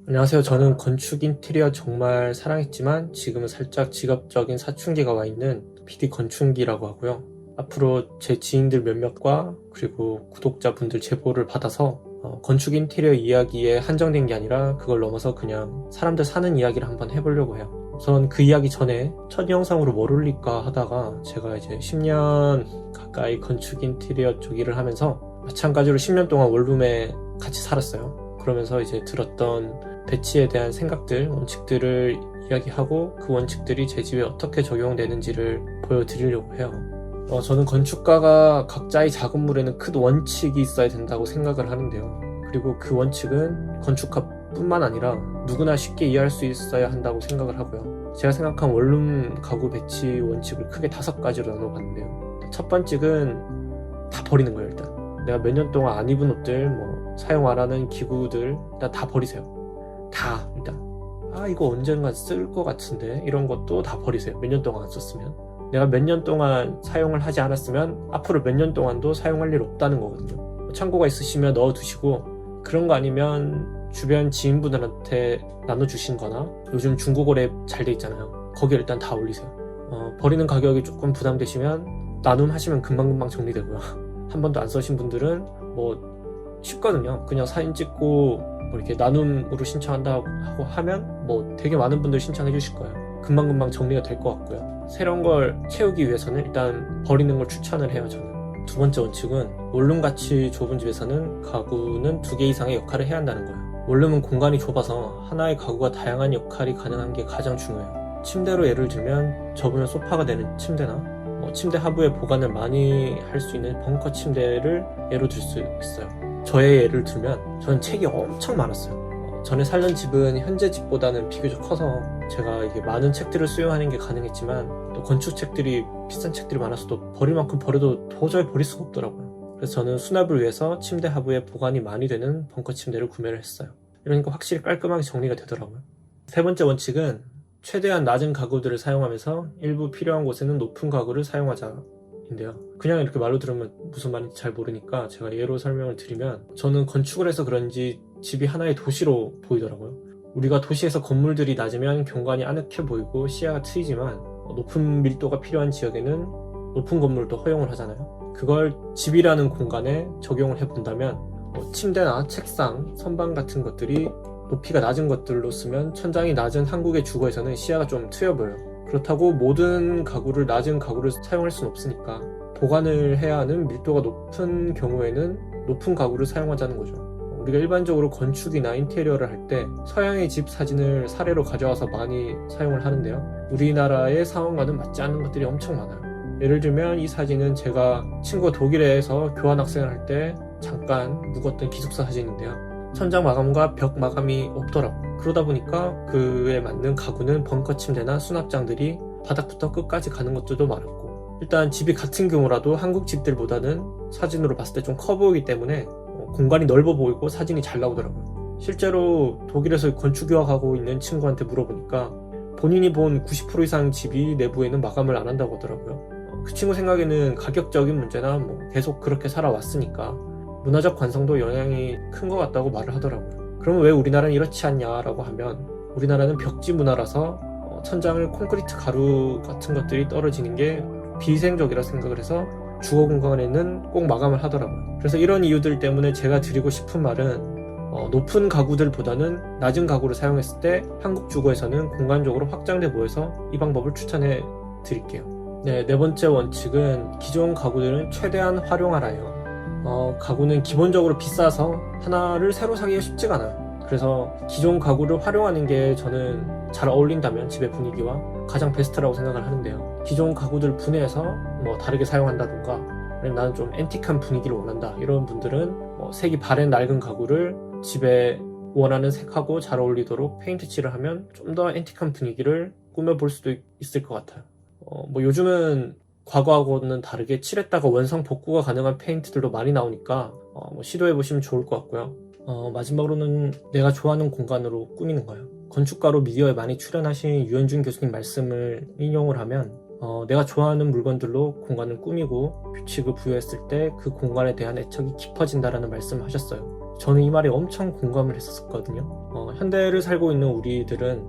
안녕하세요. 저는 건축 인테리어 정말 사랑했지만 지금은 살짝 직업적인 사춘기가 와 있는 PD 건축기라고 하고요. 앞으로 제 지인들 몇몇과 그리고 구독자분들 제보를 받아서 건축 인테리어 이야기에 한정된 게 아니라 그걸 넘어서 그냥 사람들 사는 이야기를 한번 해보려고 해요. 우선 그 이야기 전에 첫 영상으로 뭘 올릴까 하다가 제가 이제 10년 가까이 건축 인테리어 쪽 일을 하면서 마찬가지로 10년 동안 원룸에 같이 살았어요. 그러면서 이제 들었던 배치에 대한 생각들, 원칙들을 이야기하고 그 원칙들이 제 집에 어떻게 적용되는지를 보여드리려고 해요. 저는 건축가가 각자의 작업물에는 큰 원칙이 있어야 된다고 생각을 하는데요. 그리고 그 원칙은 건축가뿐만 아니라 누구나 쉽게 이해할 수 있어야 한다고 생각을 하고요. 제가 생각한 원룸 가구 배치 원칙을 크게 5가지로 나눠봤는데요. 첫 번째는 다 버리는 거예요. 일단 내가 몇 년 동안 안 입은 옷들, 사용 안 하는 기구들 일단 다 버리세요. 다 일단 이거 언젠가 쓸 것 같은데 이런 것도 다 버리세요. 몇 년 동안 안 썼으면, 내가 몇 년 동안 사용을 하지 않았으면 앞으로 몇 년 동안도 사용할 일 없다는 거거든요. 창고가 있으시면 넣어두시고, 그런 거 아니면 주변 지인분들한테 나눠주신 거나 요즘 중고거래 잘 돼 있잖아요. 거기에 일단 다 올리세요. 버리는 가격이 조금 부담되시면 나눔하시면 금방금방 정리되고요. 한 번도 안 써신 분들은 쉽거든요. 그냥 사진 찍고 이렇게 나눔으로 신청한다고 하면 되게 많은 분들 신청해 주실 거예요. 금방금방 정리가 될 것 같고요. 새로운 걸 채우기 위해서는 일단 버리는 걸 추천을 해요. 저는. 두 번째 원칙은 원룸같이 좁은 집에서는 가구는 2개 이상의 역할을 해야 한다는 거예요. 원룸은 공간이 좁아서 하나의 가구가 다양한 역할이 가능한 게 가장 중요해요. 침대로 예를 들면 접으면 소파가 되는 침대나 침대 하부에 보관을 많이 할 수 있는 벙커 침대를 예로 들 수 있어요. 저의 예를 들면 저는 책이 엄청 많았어요. 전에 살던 집은 현재 집보다는 비교적 커서 제가 이게 많은 책들을 수용하는 게 가능했지만, 또 건축 책들이 비싼 책들이 많아서 또 버릴 만큼 버려도 도저히 버릴 수가 없더라고요. 그래서 저는 수납을 위해서 침대 하부에 보관이 많이 되는 벙커 침대를 구매를 했어요. 이러니까 확실히 깔끔하게 정리가 되더라고요. 세 번째 원칙은 최대한 낮은 가구들을 사용하면서 일부 필요한 곳에는 높은 가구를 사용하자 인데요. 그냥 이렇게 말로 들으면 무슨 말인지 잘 모르니까 제가 예로 설명을 드리면, 저는 건축을 해서 그런지 집이 하나의 도시로 보이더라고요. 우리가 도시에서 건물들이 낮으면 경관이 아늑해 보이고 시야가 트이지만 높은 밀도가 필요한 지역에는 높은 건물도 허용을 하잖아요. 그걸 집이라는 공간에 적용을 해본다면 침대나 책상, 선반 같은 것들이 높이가 낮은 것들로 쓰면 천장이 낮은 한국의 주거에서는 시야가 좀 트여 보여요. 그렇다고 모든 가구를 낮은 가구를 사용할 수는 없으니까 보관을 해야 하는 밀도가 높은 경우에는 높은 가구를 사용하자는 거죠. 우리가 일반적으로 건축이나 인테리어를 할 때 서양의 집 사진을 사례로 가져와서 많이 사용을 하는데요. 우리나라의 상황과는 맞지 않는 것들이 엄청 많아요. 예를 들면 이 사진은 제가 친구가 독일에서 교환학생을 할 때 잠깐 묵었던 기숙사 사진인데요. 천장 마감과 벽 마감이 없더라고요. 그러다 보니까 그에 맞는 가구는 벙커 침대나 수납장들이 바닥부터 끝까지 가는 것들도 많았고, 일단 집이 같은 경우라도 한국 집들보다는 사진으로 봤을 때 좀 커 보이기 때문에 공간이 넓어 보이고 사진이 잘 나오더라고요. 실제로 독일에서 건축 유학하고 있는 친구한테 물어보니까 본인이 본 90% 이상 집이 내부에는 마감을 안 한다고 하더라고요. 그 친구 생각에는 가격적인 문제나 계속 그렇게 살아왔으니까 문화적 관성도 영향이 큰 것 같다고 말을 하더라고요. 그러면 왜 우리나라는 이렇지 않냐라고 하면, 우리나라는 벽지 문화라서 천장을 콘크리트 가루 같은 것들이 떨어지는 게 비위생적이라 생각을 해서 주거 공간에는 꼭 마감을 하더라고요. 그래서 이런 이유들 때문에 제가 드리고 싶은 말은 높은 가구들보다는 낮은 가구를 사용했을 때 한국 주거에서는 공간적으로 확장돼 보여서 이 방법을 추천해 드릴게요. 네 번째 원칙은 기존 가구들은 최대한 활용하라예요. 가구는 기본적으로 비싸서 하나를 새로 사기가 쉽지가 않아요. 그래서 기존 가구를 활용하는 게 저는 잘 어울린다면 집의 분위기와 가장 베스트라고 생각을 하는데요. 기존 가구들 분해해서 다르게 사용한다던가, 아니면 나는 좀 앤틱한 분위기를 원한다 이런 분들은 색이 바랜 낡은 가구를 집에 원하는 색하고 잘 어울리도록 페인트 칠을 하면 좀 더 앤틱한 분위기를 꾸며볼 수도 있을 것 같아요. 요즘은 과거하고는 다르게 칠했다가 원상 복구가 가능한 페인트들도 많이 나오니까 시도해보시면 좋을 것 같고요. 마지막으로는 내가 좋아하는 공간으로 꾸미는 거예요. 건축가로 미디어에 많이 출연하신 유현준 교수님 말씀을 인용을 하면 내가 좋아하는 물건들로 공간을 꾸미고 규칙을 부여했을 때 그 공간에 대한 애착이 깊어진다라는 말씀을 하셨어요. 저는 이 말에 엄청 공감을 했었거든요. 현대를 살고 있는 우리들은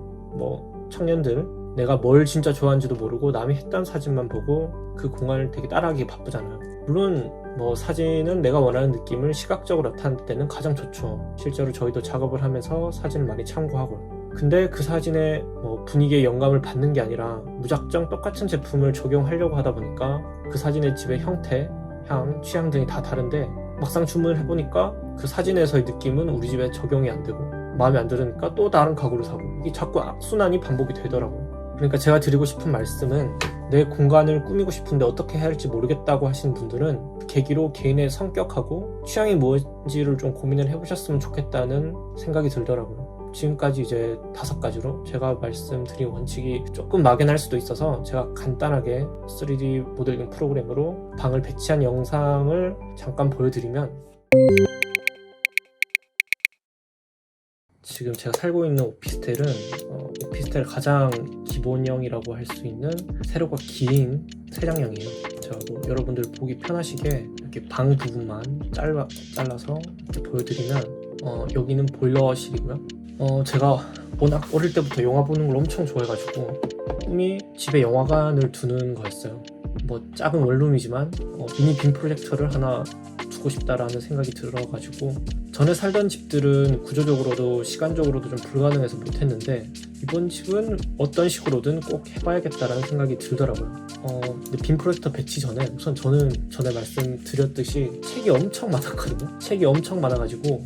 청년들 내가 뭘 진짜 좋아하는지도 모르고 남이 했던 사진만 보고 그 공간을 되게 따라하기 바쁘잖아요. 물론 사진은 내가 원하는 느낌을 시각적으로 나타낼 때는 가장 좋죠. 실제로 저희도 작업을 하면서 사진을 많이 참고하고요. 근데 그 사진에 분위기에 영감을 받는 게 아니라 무작정 똑같은 제품을 적용하려고 하다 보니까 그 사진의 집의 형태, 향, 취향 등이 다 다른데 막상 주문을 해보니까 그 사진에서의 느낌은 우리 집에 적용이 안 되고 마음에 안 들으니까 또 다른 가구를 사고 이게 자꾸 악순환이 반복이 되더라고요. 그러니까 제가 드리고 싶은 말씀은 내 공간을 꾸미고 싶은데 어떻게 해야 할지 모르겠다고 하신 분들은 계기로 개인의 성격하고 취향이 뭔지를 좀 고민을 해보셨으면 좋겠다는 생각이 들더라고요. 지금까지 이제 5가지로 제가 말씀드린 원칙이 조금 막연할 수도 있어서 제가 간단하게 3D 모델링 프로그램으로 방을 배치한 영상을 잠깐 보여드리면, 지금 제가 살고 있는 오피스텔은 오피스텔 가장 기본형이라고 할 수 있는 세로가 긴 세장형이에요. 제가 여러분들 보기 편하시게 이렇게 방 부분만 잘라서 이렇게 보여드리면 여기는 보일러실이고요. 제가 워낙 어릴 때부터 영화 보는 걸 엄청 좋아해가지고 꿈이 집에 영화관을 두는 거였어요. 작은 원룸이지만 미니 빔 프로젝터를 하나 두고 싶다라는 생각이 들어가지고 전에 살던 집들은 구조적으로도 시간적으로도 좀 불가능해서 못했는데 이번 집은 어떤 식으로든 꼭 해봐야겠다라는 생각이 들더라고요. 근데 빔 프로젝터 배치 전에 우선 저는 전에 말씀드렸듯이 책이 엄청 많았거든요. 책이 엄청 많아가지고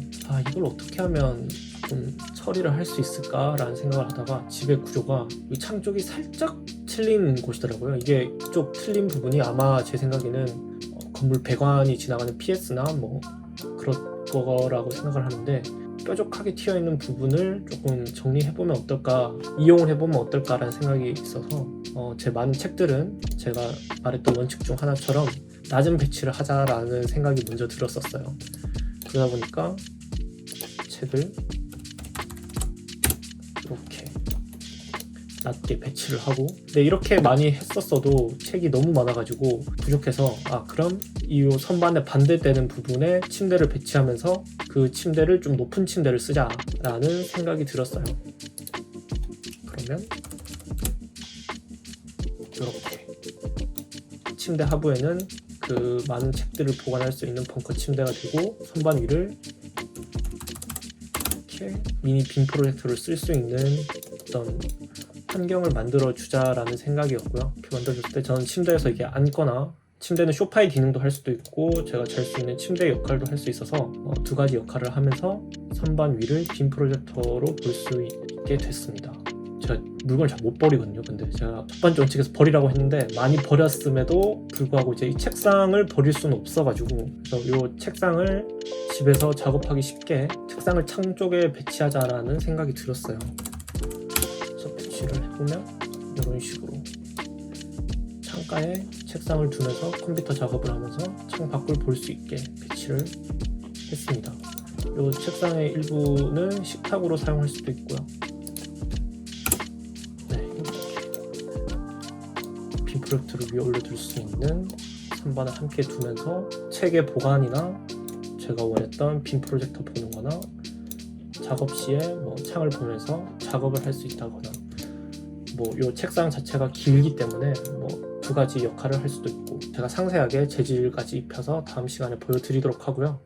이걸 어떻게 하면 좀 처리를 할 수 있을까라는 생각을 하다가 집의 구조가 이 창 쪽이 살짝 틀린 곳이더라고요. 이게 이쪽 틀린 부분이 아마 제 생각에는 건물 배관이 지나가는 PS나 그런 거라고 생각을 하는데 뾰족하게 튀어있는 부분을 조금 정리해보면 어떨까, 이용을 해보면 어떨까라는 생각이 있어서 제 많은 책들은 제가 말했던 원칙 중 하나처럼 낮은 배치를 하자라는 생각이 먼저 들었었어요. 그러다 보니까 책을 이렇게 낮게 배치를 하고, 근데 이렇게 많이 했었어도 책이 너무 많아가지고 부족해서 그럼 이 선반의 반대되는 부분에 침대를 배치하면서 그 침대를 좀 높은 침대를 쓰자라는 생각이 들었어요. 그러면 이렇게 침대 하부에는 그 많은 책들을 보관할 수 있는 벙커 침대가 되고 선반 위를 이렇게 미니 빔 프로젝터를 쓸 수 있는 어떤 환경을 만들어 주자라는 생각이었고요. 이렇게 만들어줬을 때 저는 침대에서 이게 앉거나, 침대는 소파의 기능도 할 수도 있고 제가 잘 수 있는 침대 역할도 할 수 있어서 2가지 역할을 하면서 선반 위를 빔 프로젝터로 볼 수 있게 됐습니다. 제가 물건을 잘 못 버리거든요. 근데 제가 첫 번째 원칙에서 버리라고 했는데 많이 버렸음에도 불구하고 이제 이 책상을 버릴 수는 없어가지고 이 책상을 집에서 작업하기 쉽게 책상을 창 쪽에 배치하자라는 생각이 들었어요. 그래서 배치를 해보면 이런 식으로 창가에 책상을 두면서 컴퓨터 작업을 하면서 창 밖을 볼 수 있게 배치를 했습니다. 이 책상의 일부는 식탁으로 사용할 수도 있고요. 빔 프로젝터를 위에 올려둘 수 있는 선반을 함께 두면서 책의 보관이나 제가 원했던 빔 프로젝터 보는 거나 작업 시에 창을 보면서 작업을 할 수 있다거나 이 책상 자체가 길기 때문에 2가지 역할을 할 수도 있고, 제가 상세하게 재질까지 입혀서 다음 시간에 보여드리도록 하고요.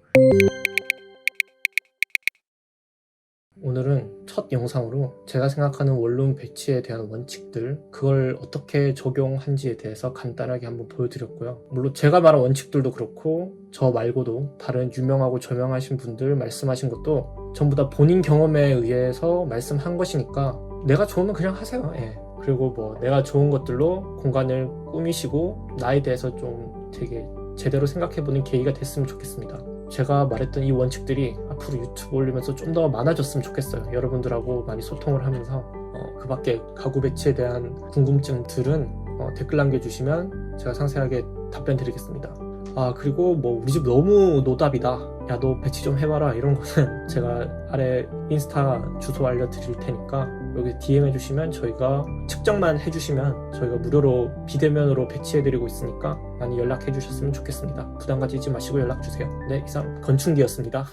오늘은 첫 영상으로 제가 생각하는 원룸 배치에 대한 원칙들, 그걸 어떻게 적용한지에 대해서 간단하게 한번 보여드렸고요. 물론 제가 말한 원칙들도 그렇고 저 말고도 다른 유명하고 저명하신 분들 말씀하신 것도 전부 다 본인 경험에 의해서 말씀한 것이니까 내가 좋으면 그냥 하세요. 그리고 내가 좋은 것들로 공간을 꾸미시고 나에 대해서 좀 되게 제대로 생각해보는 계기가 됐으면 좋겠습니다. 제가 말했던 이 원칙들이 앞으로 유튜브 올리면서 좀 더 많아졌으면 좋겠어요. 여러분들하고 많이 소통을 하면서 그 밖에 가구 배치에 대한 궁금증들은 댓글 남겨주시면 제가 상세하게 답변 드리겠습니다. 그리고 뭐 우리 집 너무 노답이다, 야 너 배치 좀 해봐라, 이런 거는 제가 아래 인스타 주소 알려드릴 테니까 여기 DM 해주시면, 저희가 측정만 해주시면 저희가 무료로 비대면으로 배치해드리고 있으니까 많이 연락해 주셨으면 좋겠습니다. 부담 가지지 마시고 연락주세요. 네, 이상 건충기였습니다.